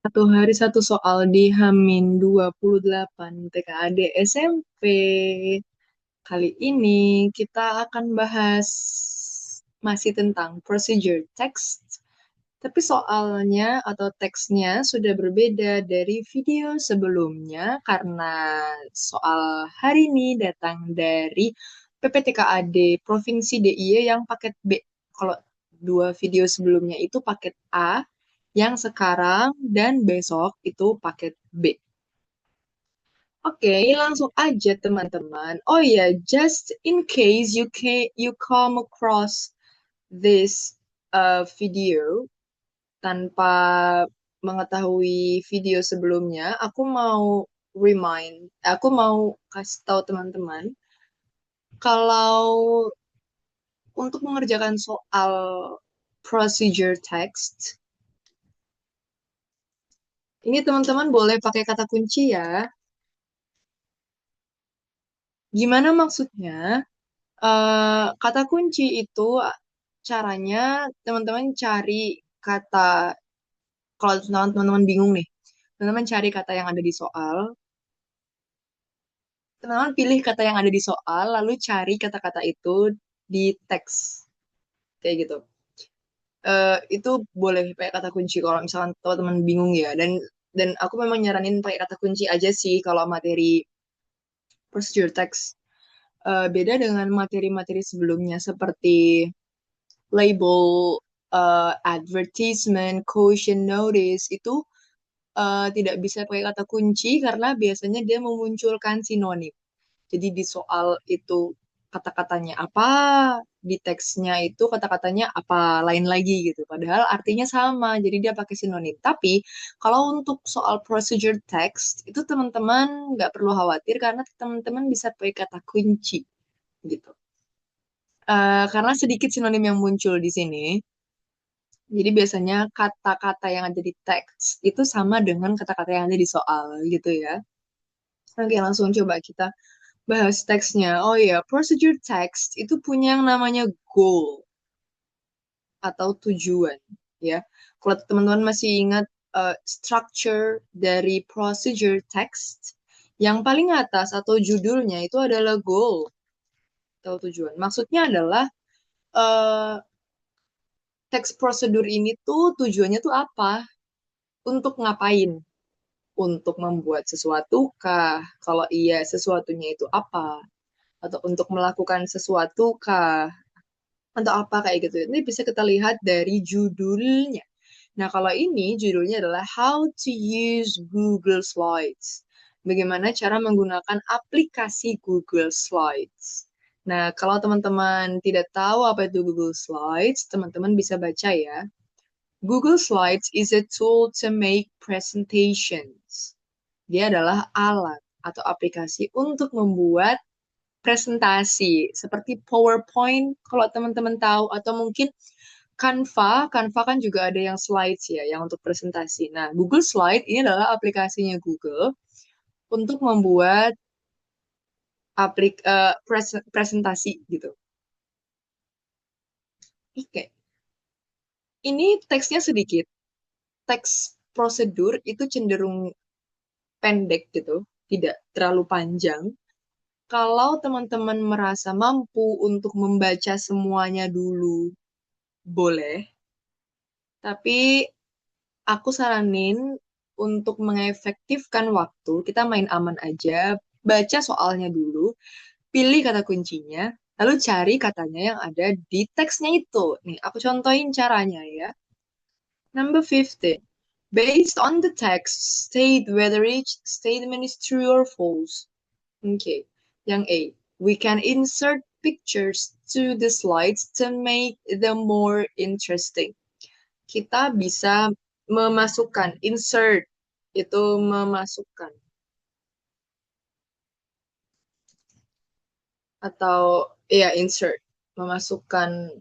Satu hari satu soal di Hamin 28 TKAD SMP. Kali ini kita akan bahas masih tentang procedure text, tapi soalnya atau teksnya sudah berbeda dari video sebelumnya karena soal hari ini datang dari PPTKAD Provinsi DIY yang paket B. Kalau dua video sebelumnya itu paket A, yang sekarang dan besok itu paket B. Oke, langsung aja teman-teman. Oh ya, just in case you come across this video tanpa mengetahui video sebelumnya, aku mau kasih tahu teman-teman kalau untuk mengerjakan soal procedure text, ini teman-teman boleh pakai kata kunci ya. Gimana maksudnya? Kata kunci itu caranya teman-teman cari kata, kalau teman-teman bingung nih, teman-teman cari kata yang ada di soal, teman-teman pilih kata yang ada di soal, lalu cari kata-kata itu di teks, kayak gitu. Itu boleh pakai kata kunci kalau misalkan teman-teman bingung ya, dan aku memang nyaranin pakai kata kunci aja sih kalau materi procedure text. Beda dengan materi-materi sebelumnya seperti label, advertisement, quotient notice itu tidak bisa pakai kata kunci karena biasanya dia memunculkan sinonim. Jadi di soal itu kata-katanya apa, di teksnya itu kata-katanya apa lain lagi gitu. Padahal artinya sama, jadi dia pakai sinonim. Tapi kalau untuk soal procedure text itu teman-teman nggak perlu khawatir karena teman-teman bisa pakai kata kunci gitu. Karena sedikit sinonim yang muncul di sini. Jadi biasanya kata-kata yang ada di teks itu sama dengan kata-kata yang ada di soal gitu ya. Oke, langsung coba kita bahas teksnya. Oh iya, procedure text itu punya yang namanya goal atau tujuan ya. Kalau teman-teman masih ingat structure dari procedure text, yang paling atas atau judulnya itu adalah goal atau tujuan. Maksudnya adalah eh, teks prosedur ini tuh tujuannya tuh apa? Untuk ngapain? Untuk membuat sesuatu kah? Kalau iya, sesuatunya itu apa? Atau untuk melakukan sesuatu kah? Atau apa kayak gitu. Ini bisa kita lihat dari judulnya. Nah, kalau ini judulnya adalah How to Use Google Slides. Bagaimana cara menggunakan aplikasi Google Slides. Nah, kalau teman-teman tidak tahu apa itu Google Slides, teman-teman bisa baca ya. Google Slides is a tool to make presentations. Dia adalah alat atau aplikasi untuk membuat presentasi seperti PowerPoint kalau teman-teman tahu, atau mungkin Canva kan juga ada yang slides ya yang untuk presentasi. Nah, Google Slide ini adalah aplikasinya Google untuk membuat presentasi gitu. Oke, ini teksnya sedikit. Teks prosedur itu cenderung pendek gitu, tidak terlalu panjang. Kalau teman-teman merasa mampu untuk membaca semuanya dulu, boleh. Tapi aku saranin untuk mengefektifkan waktu, kita main aman aja, baca soalnya dulu, pilih kata kuncinya, lalu cari katanya yang ada di teksnya itu. Nih, aku contohin caranya ya. Number 15. Based on the text, state whether each statement is true or false. Oke. Yang A. We can insert pictures to the slides to make them more interesting. Kita bisa memasukkan, insert, itu memasukkan. Atau, ya insert, memasukkan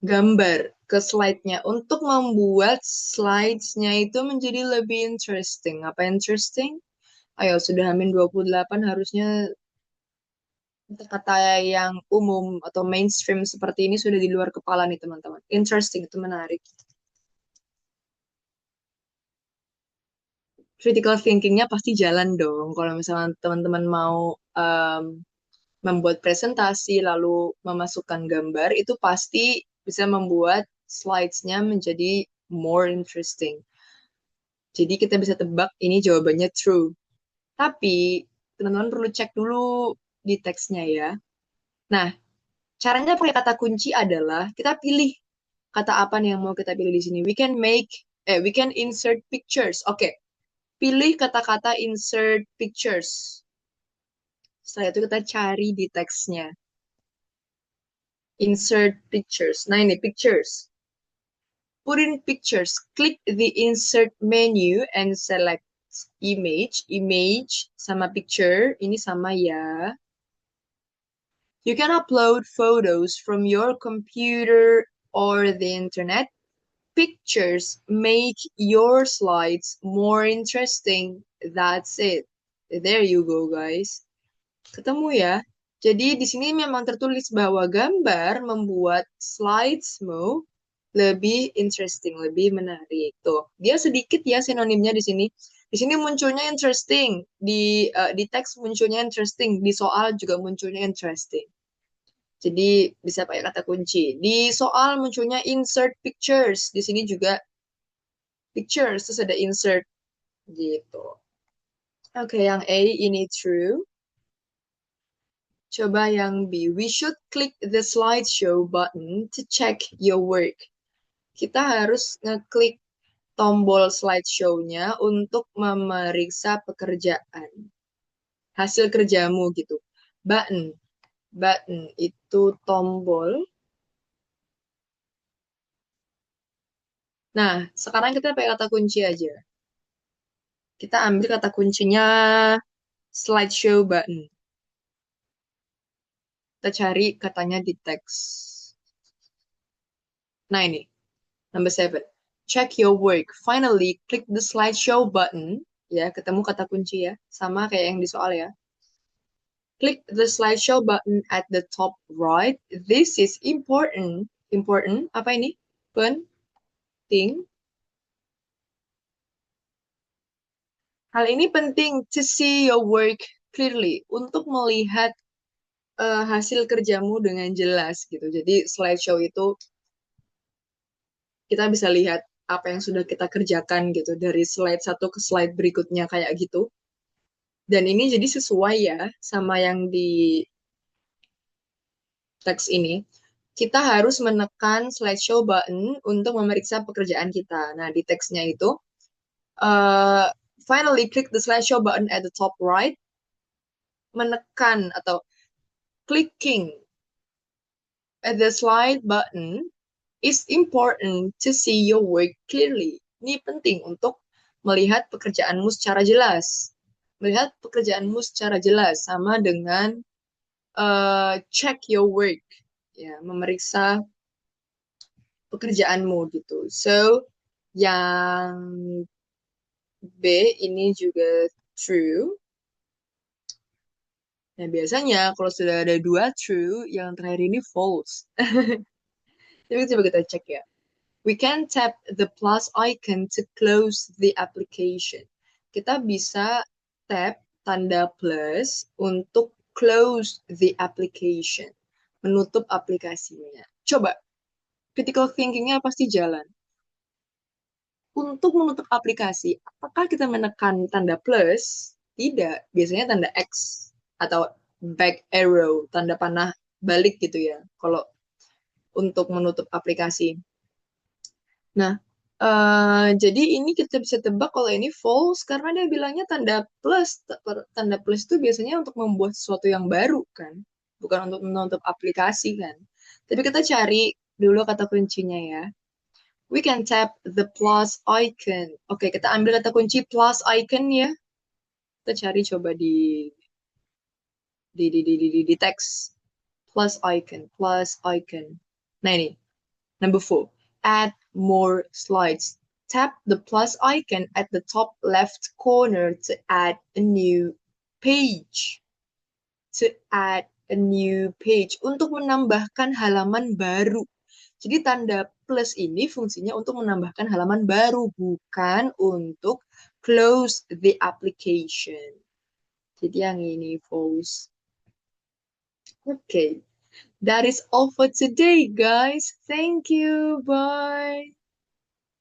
gambar ke slide-nya untuk membuat slides-nya itu menjadi lebih interesting. Apa interesting? Ayo, sudah Hamin 28 harusnya kata yang umum atau mainstream seperti ini sudah di luar kepala nih teman-teman. Interesting itu menarik. critical thinkingnya pasti jalan dong. Kalau misalnya teman-teman mau membuat presentasi lalu memasukkan gambar, itu pasti bisa membuat slides-nya menjadi more interesting. Jadi kita bisa tebak ini jawabannya true. Tapi teman-teman perlu cek dulu di teksnya ya. Nah, caranya pakai kata kunci adalah kita pilih kata apa nih yang mau kita pilih di sini. We can insert pictures. Oke, pilih kata-kata insert pictures. Setelah itu kita cari di teksnya. Insert pictures. Nah ini pictures. Put in pictures. Click the insert menu and select image. Image sama picture. Ini sama ya. You can upload photos from your computer or the internet. Pictures make your slides more interesting. That's it. There you go, guys. Ketemu ya. Jadi di sini memang tertulis bahwa gambar membuat slidesmu lebih interesting, lebih menarik. Tuh, dia sedikit ya sinonimnya di sini. Di sini munculnya interesting, di teks munculnya interesting, di soal juga munculnya interesting. Jadi bisa pakai kata kunci. Di soal munculnya insert pictures. Di sini juga pictures, terus ada insert gitu. Oke, yang A ini true. Coba yang B. We should click the slideshow button to check your work. Kita harus ngeklik tombol slideshow-nya untuk memeriksa pekerjaan. Hasil kerjamu gitu. Button. Button itu tombol. Nah, sekarang kita pakai kata kunci aja. Kita ambil kata kuncinya slideshow button. Kita cari katanya di teks. Nah ini, number 7. Check your work. Finally, click the slideshow button. Ya, ketemu kata kunci ya. Sama kayak yang di soal ya. Click the slideshow button at the top right. This is important. Important, apa ini? Penting. Hal ini penting to see your work clearly. Untuk melihat hasil kerjamu dengan jelas gitu. Jadi slideshow itu kita bisa lihat apa yang sudah kita kerjakan gitu dari slide satu ke slide berikutnya kayak gitu. Dan ini jadi sesuai ya sama yang di teks ini. Kita harus menekan slideshow button untuk memeriksa pekerjaan kita. Nah, di teksnya itu, uh, finally click the slideshow button at the top right. Menekan atau clicking at the slide button is important to see your work clearly. Ini penting untuk melihat pekerjaanmu secara jelas. Melihat pekerjaanmu secara jelas sama dengan check your work, ya, memeriksa pekerjaanmu gitu. So, yang B ini juga true. Nah, biasanya kalau sudah ada dua true, yang terakhir ini false. Jadi coba kita cek ya. We can tap the plus icon to close the application. Kita bisa tap tanda plus untuk close the application. Menutup aplikasinya. Coba, critical thinkingnya pasti jalan. Untuk menutup aplikasi, apakah kita menekan tanda plus? Tidak, biasanya tanda X atau back arrow, tanda panah balik gitu ya. Kalau untuk menutup aplikasi. Nah, jadi ini kita bisa tebak kalau ini false karena dia bilangnya tanda plus. Tanda plus itu biasanya untuk membuat sesuatu yang baru kan, bukan untuk menutup aplikasi kan. Tapi kita cari dulu kata kuncinya ya. We can tap the plus icon. Oke, kita ambil kata kunci plus icon ya. Kita cari coba di teks plus icon, plus icon. Nah ini, number 4. Add more slides. Tap the plus icon at the top left corner to add a new page. To add a new page. Untuk menambahkan halaman baru. Jadi tanda plus ini fungsinya untuk menambahkan halaman baru, bukan untuk close the application. Jadi yang ini false. Okay, that is all for today, guys. Thank you. Bye.